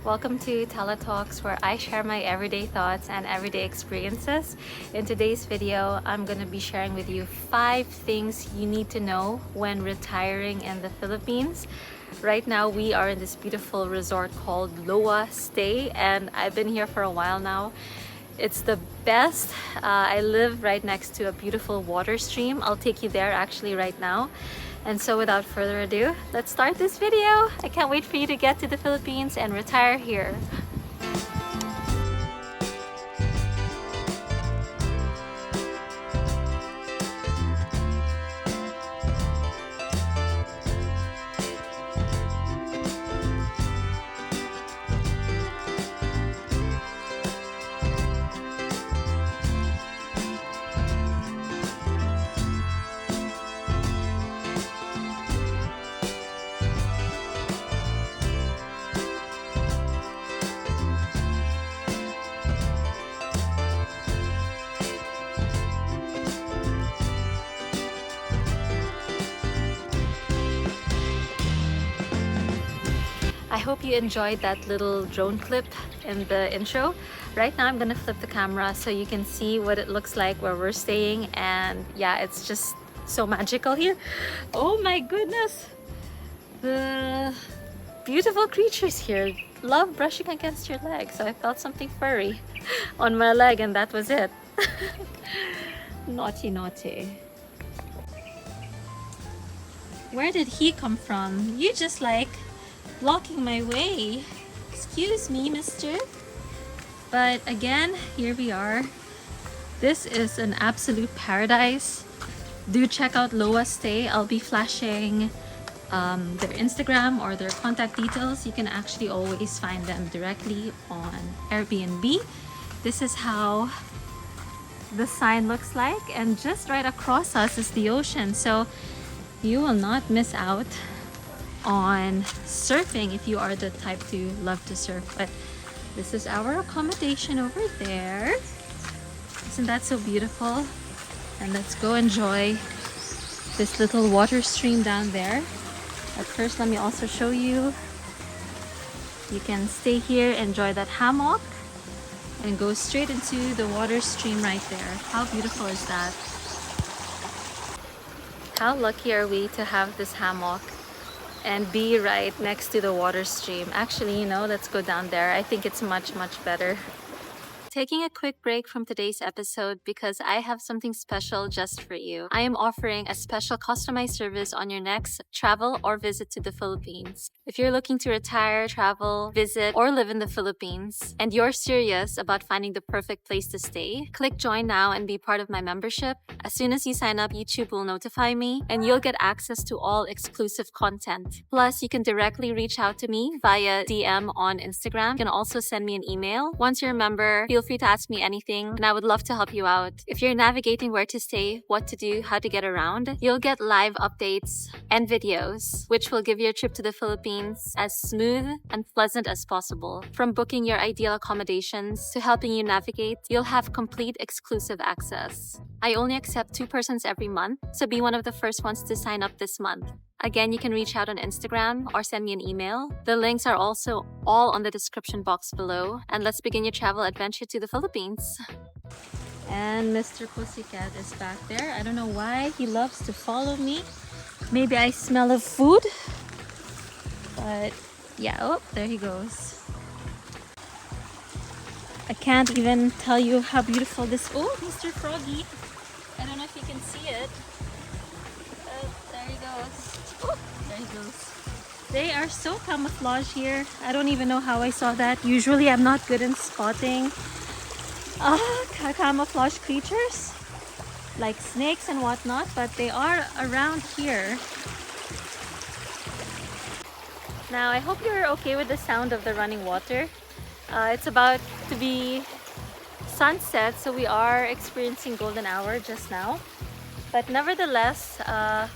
Welcome to Teletalks, where I share my everyday thoughts and everyday experiences. In today's video, I'm going to be sharing with you 5 things you need to know when retiring in the Philippines. Right now, we are in this beautiful resort called Loa Stay, and I've been here for a while now. It's the best. I live right next to a beautiful water stream. I'll take you there actually right now. And so without further ado, let's start this video. I can't wait for you to get to the Philippines and retire here. I hope you enjoyed that little drone clip in the intro. Right now I'm gonna flip the camera so you can see what it looks like where we're staying, and yeah, it's just so magical here. Oh my goodness! The beautiful creatures here love brushing against your leg, so I felt something furry on my leg and that was it. Naughty, naughty. Where did he come from? You just like blocking my way. Excuse me, mister. But again, here we are. This is an absolute paradise. Do check out Loa Stay. I'll be flashing their Instagram or their contact details. You can actually always find them directly on Airbnb. This is how the sign looks like, and just right across us is the ocean, so you will not miss out on surfing if you are the type to love to surf. But this is our accommodation over there. Isn't that so beautiful? And let's go enjoy this little water stream down there. But first, let me also show you. You can stay here, enjoy that hammock, and go straight into the water stream right there. How beautiful is that? How lucky are we to have this hammock and be right next to the water stream. Actually, let's go down there. I think it's much better. Taking a quick break from today's episode because I have something special just for you. I am offering a special customized service on your next travel or visit to the Philippines. If you're looking to retire, travel, visit, or live in the Philippines, and you're serious about finding the perfect place to stay, click join now and be part of my membership. As soon as you sign up, YouTube will notify me and you'll get access to all exclusive content. Plus, you can directly reach out to me via DM on Instagram. You can also send me an email. Once you're a member, feel free to ask me anything and I would love to help you out. If you're navigating where to stay, what to do, how to get around, you'll get live updates and videos, which will give your trip to the Philippines as smooth and pleasant as possible. From booking your ideal accommodations to helping you navigate, you'll have complete exclusive access. I only accept 2 persons every month, so be one of the first ones to sign up this month. Again, you can reach out on Instagram or send me an email. The links are also all on the description box below. And let's begin your travel adventure to the Philippines. And Mr. Pussycat is back there. I don't know why he loves to follow me. Maybe I smell of food. But yeah, oh, there he goes. I can't even tell you how beautiful this... Oh, Mr. Froggy. I don't know if you can see it. There he goes. Oh, there he goes. They are so camouflaged here. I don't even know how I saw that. Usually I'm not good in spotting camouflage creatures like snakes and whatnot, but they are around here. Now I hope you're okay with the sound of the running water. It's about to be sunset, so we are experiencing golden hour just now. But nevertheless,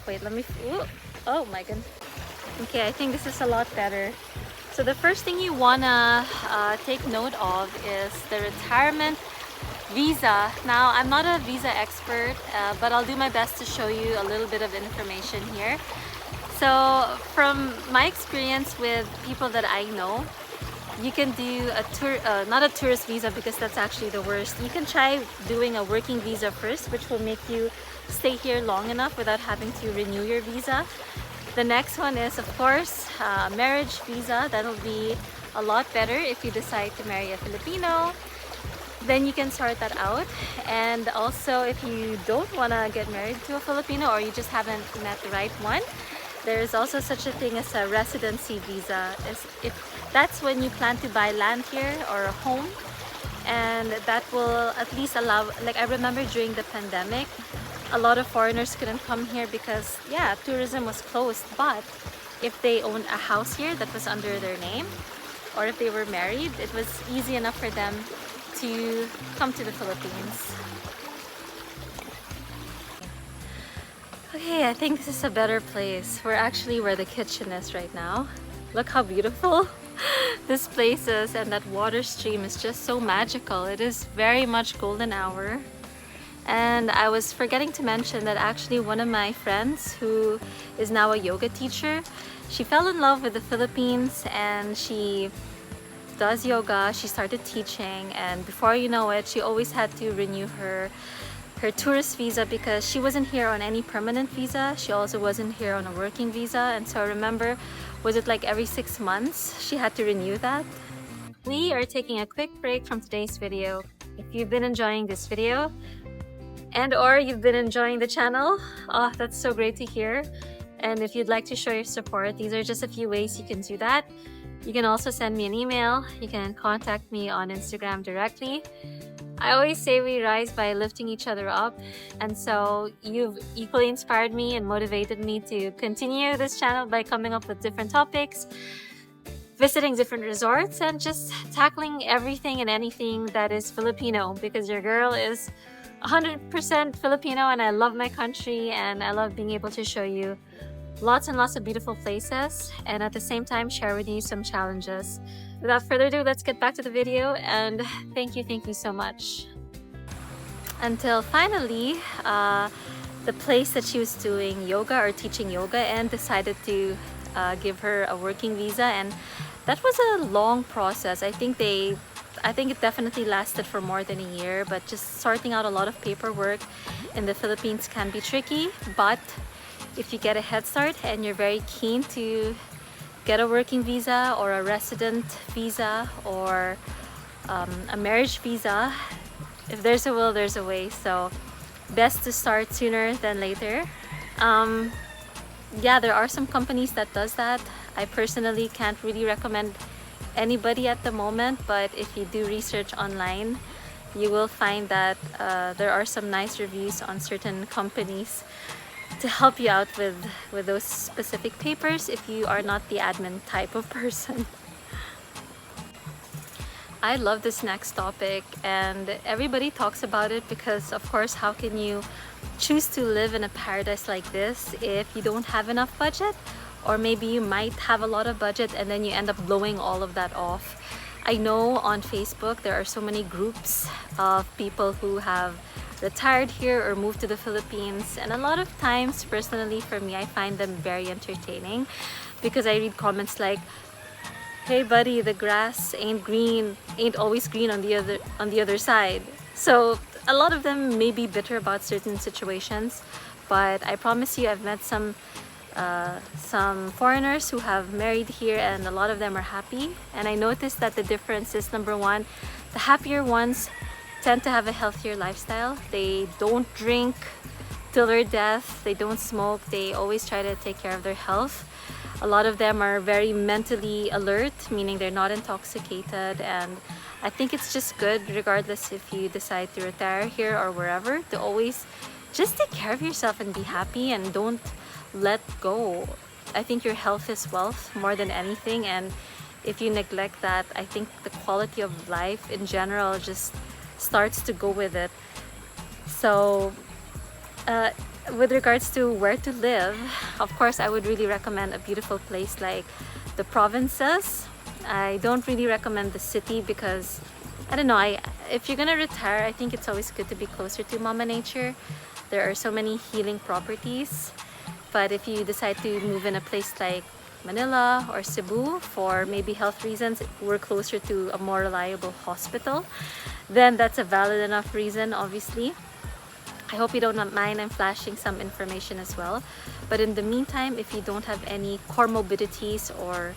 wait, let me... Ooh, oh my goodness. Okay, I think this is a lot better. So the first thing you wanna take note of is the retirement visa. Now, I'm not a visa expert, but I'll do my best to show you a little bit of information here. So from my experience with people that I know, you can do a tour, not a tourist visa because that's actually the worst. You can try doing a working visa first, which will make you stay here long enough without having to renew your visa. The next one is, of course, marriage visa. That'll be a lot better if you decide to marry a Filipino. Then you can sort that out. And also, if you don't want to get married to a Filipino or you just haven't met the right one, there's also such a thing as a residency visa. That's when you plan to buy land here or a home, and that will at least allow, like I remember during the pandemic, a lot of foreigners couldn't come here because, yeah, tourism was closed. But if they owned a house here that was under their name, or if they were married, it was easy enough for them to come to the Philippines. Okay, I think this is a better place. We're actually where the kitchen is right now. Look how beautiful this place is, and that water stream is just so magical. It is very much golden hour. And I was forgetting to mention that actually one of my friends who is now a yoga teacher, she fell in love with the Philippines and she does yoga. She started teaching, and before you know it, she always had to renew her tourist visa because she wasn't here on any permanent visa. She also wasn't here on a working visa, and so I remember, was it like every 6 months she had to renew that? We are taking a quick break from today's video. If you've been enjoying this video and or you've been enjoying the channel, oh, that's so great to hear. And if you'd like to show your support, these are just a few ways you can do that. You can also send me an email. You can contact me on Instagram directly. I always say we rise by lifting each other up, and so you've equally inspired me and motivated me to continue this channel by coming up with different topics, visiting different resorts, and just tackling everything and anything that is Filipino, because your girl is 100% Filipino and I love my country and I love being able to show you lots and lots of beautiful places and at the same time share with you some challenges. Without further ado, let's get back to the video, and thank you so much. Until finally, the place that she was doing yoga or teaching yoga and decided to give her a working visa, and that was a long process. I think it definitely lasted for more than a year, but just sorting out a lot of paperwork in the Philippines can be tricky. But if you get a head start and you're very keen to get a working visa or a resident visa or a marriage visa, if there's a will, there's a way. So best to start sooner than later. Yeah, there are some companies that does that. I personally can't really recommend anybody at the moment, but if you do research online, you will find that there are some nice reviews on certain companies to help you out with those specific papers if you are not the admin type of person. I love this next topic, and everybody talks about it because, of course, how can you choose to live in a paradise like this if you don't have enough budget? Or maybe you might have a lot of budget and then you end up blowing all of that off. I know on Facebook there are so many groups of people who have retired here or moved to the Philippines, and a lot of times, personally for me, I find them very entertaining because I read comments like, "Hey buddy, the grass ain't always green on the other side." So a lot of them may be bitter about certain situations, but I promise you, I've met some foreigners who have married here, and a lot of them are happy. And I noticed that the difference is, number one, the happier ones tend to have a healthier lifestyle. They don't drink till their death, they don't smoke, they always try to take care of their health. A lot of them are very mentally alert, meaning they're not intoxicated, and I think it's just good, regardless if you decide to retire here or wherever, to always just take care of yourself and be happy and don't let go. I think your health is wealth more than anything, and if you neglect that, I think the quality of life in general just starts to go with it. So with regards to where to live, of course I would really recommend a beautiful place like the provinces. I don't really recommend the city because, I don't know, if you're gonna retire, I think it's always good to be closer to Mama Nature. There are so many healing properties. But if you decide to move in a place like Manila or Cebu for maybe health reasons, we're closer to a more reliable hospital, then that's a valid enough reason, obviously. I hope you don't mind I'm flashing some information as well. But in the meantime, if you don't have any comorbidities or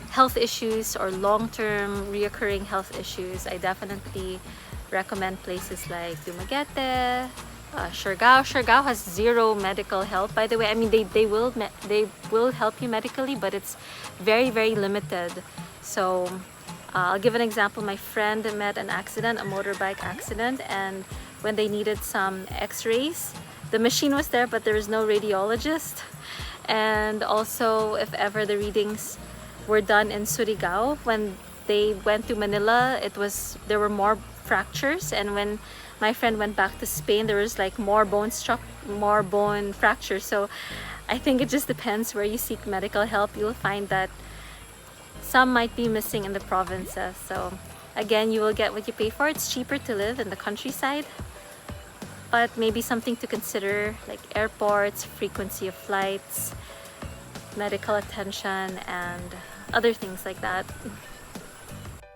health issues or long-term reoccurring health issues, I definitely recommend places like Dumaguete, Siargao. Siargao has zero medical help, by the way. I mean, they will help you medically, but it's very, very limited. So I'll give an example. My friend met an accident, a motorbike accident, and when they needed some x-rays, the machine was there, but there was no radiologist. And also, if ever the readings were done in Surigao, when they went to Manila, there were more fractures, and when my friend went back to Spain, there was like more bone fractures. So I think it just depends where you seek medical help. You'll find that some might be missing in the provinces. So again, you will get what you pay for. It's cheaper to live in the countryside, but maybe something to consider, like airports, frequency of flights, medical attention, and other things like that.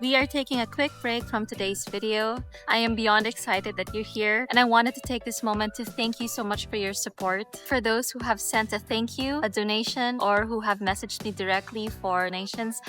We are taking a quick break from today's video. I am beyond excited that you're here, and I wanted to take this moment to thank you so much for your support. For those who have sent a thank you, a donation, or who have messaged me directly for donations,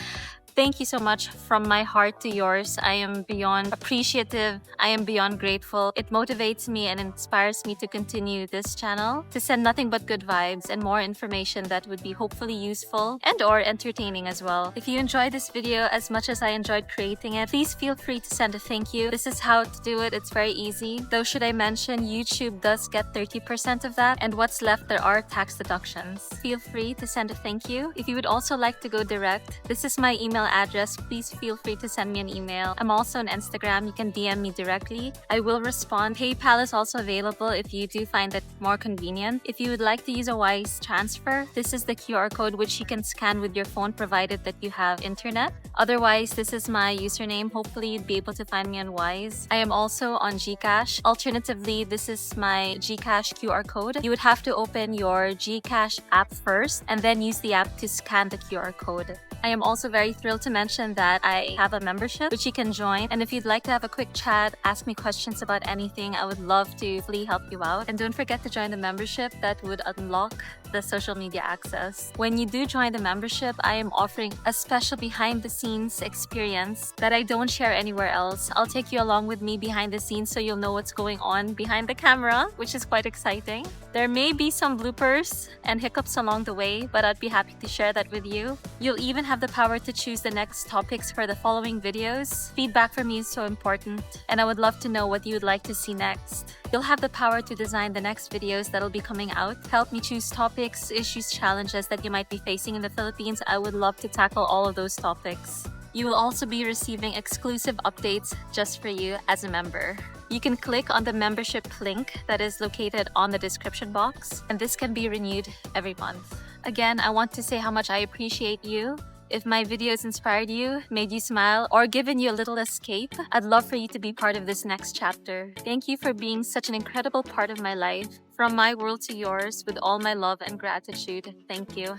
thank you so much from my heart to yours. I am beyond appreciative. I am beyond grateful. It motivates me and inspires me to continue this channel, to send nothing but good vibes and more information that would be hopefully useful and or entertaining as well. If you enjoyed this video as much as I enjoyed creating it, please feel free to send a thank you. This is how to do it. It's very easy. Though should I mention, YouTube does get 30% of that, and what's left, there are tax deductions. Feel free to send a thank you. If you would also like to go direct, this is my email address. Please feel free to send me an email. I'm also on Instagram. You can DM me directly. I will respond. PayPal is also available if you do find that more convenient. If you would like to use a Wise transfer, this is the QR code which you can scan with your phone provided that you have internet. Otherwise, this is my username. Hopefully, you'd be able to find me on Wise. I am also on Gcash. Alternatively, this is my Gcash QR code. You would have to open your Gcash app first and then use the app to scan the QR code. I am also very thrilled to mention that I have a membership which you can join, and if you'd like to have a quick chat, ask me questions about anything, I would love to fully help you out. And don't forget to join the membership. That would unlock the social media access. When you do join the membership, I am offering a special behind the scenes experience that I don't share anywhere else. I'll take you along with me behind the scenes so you'll know what's going on behind the camera, which is quite exciting. There may be some bloopers and hiccups along the way, but I'd be happy to share that with you. You'll even have the power to choose the next topics for the following videos. Feedback from you is so important, and I would love to know what you would like to see next. You'll have the power to design the next videos that'll be coming out. Help me choose topics, issues, challenges that you might be facing in the Philippines. I would love to tackle all of those topics. You will also be receiving exclusive updates just for you as a member. You can click on the membership link that is located on the description box, and this can be renewed every month. Again, I want to say how much I appreciate you. If my videos inspired you, made you smile, or given you a little escape, I'd love for you to be part of this next chapter. Thank you for being such an incredible part of my life. From my world to yours, with all my love and gratitude. Thank you.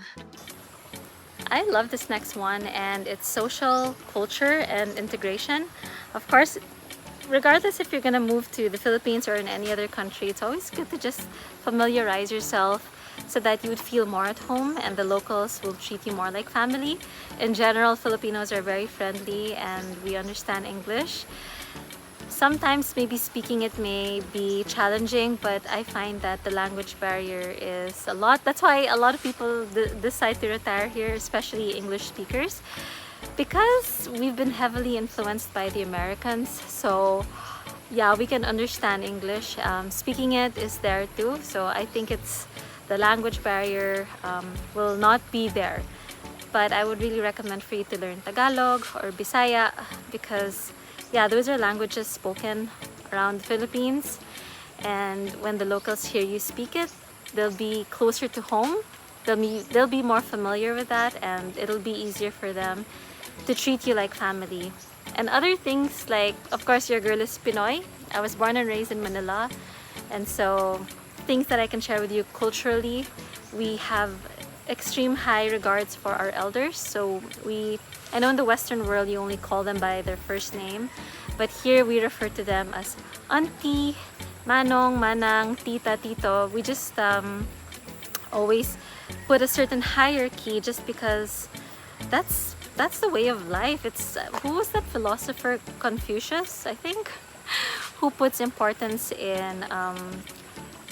I love this next one, and it's social, culture, and integration. Of course, regardless if you're gonna move to the Philippines or in any other country, it's always good to just familiarize yourself so that you would feel more at home and the locals will treat you more like family. In general, Filipinos are very friendly and we understand English. Sometimes maybe speaking it may be challenging, but I find that the language barrier is a lot. That's why a lot of people decide to retire here, especially English speakers, because we've been heavily influenced by the Americans. So yeah, we can understand English. Speaking it is there too. So I think the language barrier will not be there. But I would really recommend for you to learn Tagalog or Bisaya, because yeah, those are languages spoken around the Philippines, and when the locals hear you speak it, they'll be closer to home. They'll be more familiar with that, and it'll be easier for them to treat you like family. And other things like, of course, your girl is Pinoy. I was born and raised in Manila, and so things that I can share with you culturally, we have extreme high regards for our elders. So I know in the Western world you only call them by their first name, but here we refer to them as auntie, manong, manang, tita, tito. We just always put a certain hierarchy just because that's the way of life. It's who was that philosopher? Confucius, I think, who puts importance in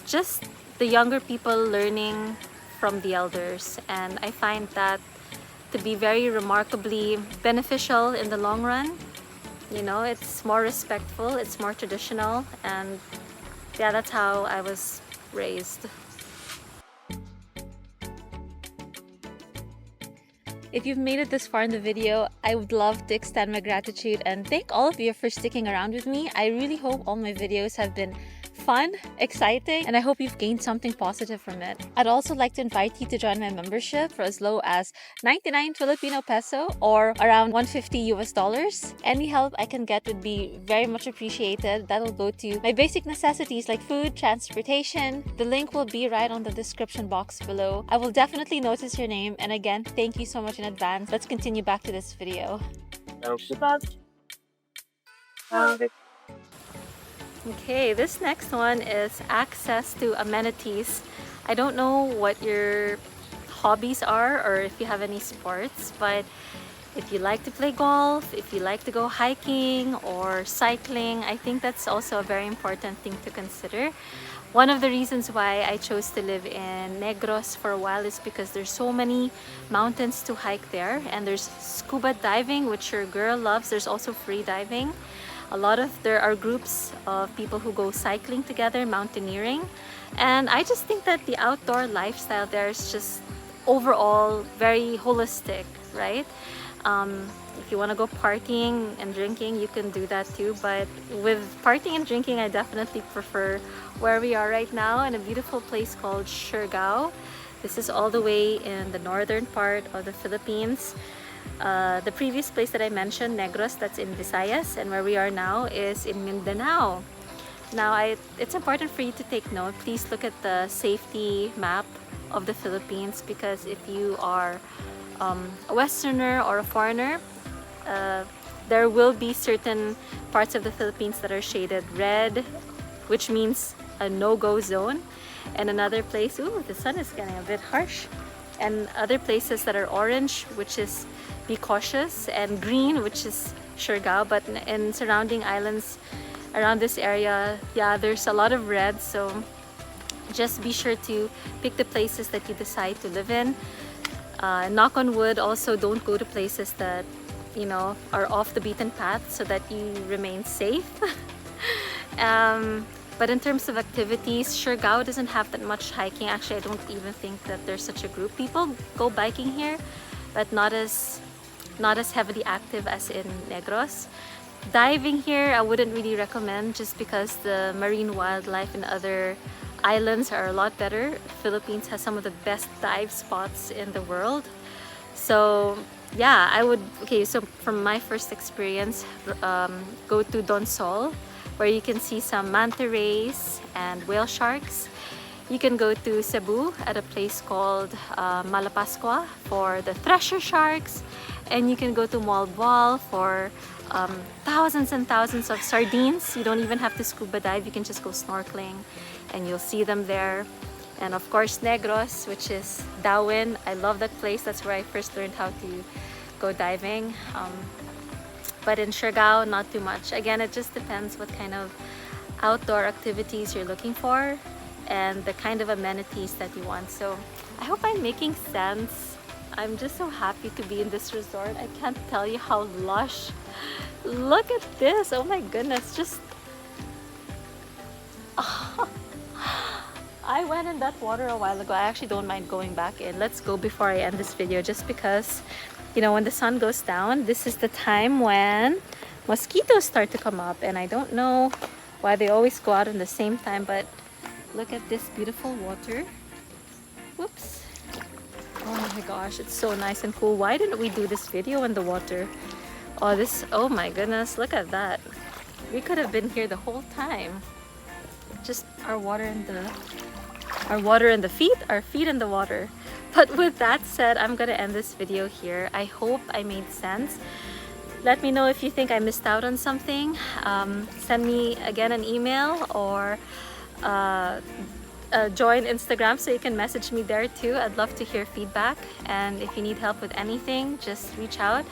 just the younger people learning from the elders, and I find that to be very remarkably beneficial in the long run. You know, it's more respectful, it's more traditional, and yeah, that's how I was raised. If you've made it this far in the video, I would love to extend my gratitude and thank all of you for sticking around with me. I really hope all my videos have been fun, exciting, and I hope you've gained something positive from it. I'd also like to invite you to join my membership for as low as 99 Filipino peso or around 150 US dollars. Any help I can get would be very much appreciated. That'll go to my basic necessities like food, transportation. The link will be right on the description box below. I will definitely notice your name, and again, thank you so much in advance. Let's continue back to this video. Okay, this next one is access to amenities. I don't know what your hobbies are or if you have any sports, but if you like to play golf, if you like to go hiking or cycling, I think that's also a very important thing to consider. One of the reasons why I chose to live in Negros for a while is because there's so many mountains to hike there, and there's scuba diving, which your girl loves. There's also free diving. There are groups of people who go cycling together, mountaineering, and I just think that the outdoor lifestyle there is just overall very holistic, right? If you want to go partying and drinking, you can do that too, but with partying and drinking, I definitely prefer where we are right now in a beautiful place called Siargao. This is all the way in the northern part of the Philippines. The previous place that I mentioned, Negros, that's in Visayas, and where we are now is in Mindanao. Now, it's important for you to take note. Please look at the safety map of the Philippines, because if you are a Westerner or a foreigner, there will be certain parts of the Philippines that are shaded red, which means a no-go zone, and another place, ooh, the sun is getting a bit harsh, and other places that are orange, which is be cautious, and green, which is Siargao. But in surrounding islands around this area, yeah, there's a lot of red, so just be sure to pick the places that you decide to live in. Knock on wood, also don't go to places that, you know, are off the beaten path so that you remain safe. But in terms of activities, Siargao doesn't have that much hiking. Actually, I don't even think that there's such a group. People go biking here, but not as heavily active as in Negros. Diving here, I wouldn't really recommend, just because the marine wildlife in other islands are a lot better. Philippines has some of the best dive spots in the world. So yeah, so from my first experience, go to Donsol, where you can see some manta rays and whale sharks. You can go to Cebu at a place called Malapascua for the thresher sharks, and you can go to Malboal for thousands and thousands of sardines. You don't even have to scuba dive, you can just go snorkeling and you'll see them there. And of course, Negros, which is Darwin. I love that place. That's where I first learned how to go diving. But in Siargao, not too much. Again, it just depends what kind of outdoor activities you're looking for and the kind of amenities that you want. So I hope I'm making sense. I'm just so happy to be in this resort. I can't tell you how lush. Look at this. Oh my goodness. Just I went in that water a while ago. I actually don't mind going back in. Let's go before I end this video, just because, you know, when the sun goes down, this is the time when mosquitoes start to come up, and I don't know why they always go out in the same time, but look at this beautiful water. Whoops. Oh my gosh, it's so nice and cool. Why didn't we do this video in the water? Oh my goodness, look at that. We could have been here the whole time. Just our water in the feet, our feet in the water. But with that said, I'm gonna end this video here. I hope I made sense. Let me know if you think I missed out on something. Send me again an email, or join Instagram so you can message me there too. I'd love to hear feedback, and if you need help with anything, just reach out.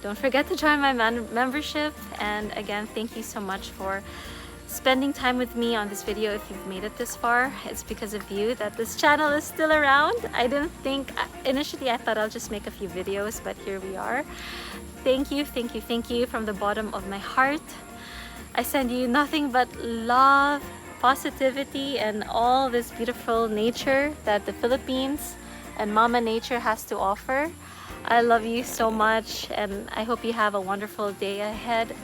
Don't forget to join my membership. And again, thank you so much for spending time with me on this video. If you've made it this far, it's because of you that this channel is still around. I didn't think, initially I thought I'll just make a few videos, but here we are. Thank you, thank you, thank you from the bottom of my heart. I send you nothing but love, positivity, and all this beautiful nature that the Philippines and Mama Nature has to offer. I love you so much, and I hope you have a wonderful day ahead.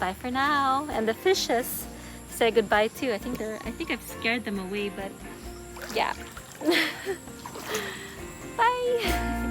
Bye for now. And the fishes say goodbye too. I think I've scared them away, but yeah. Bye.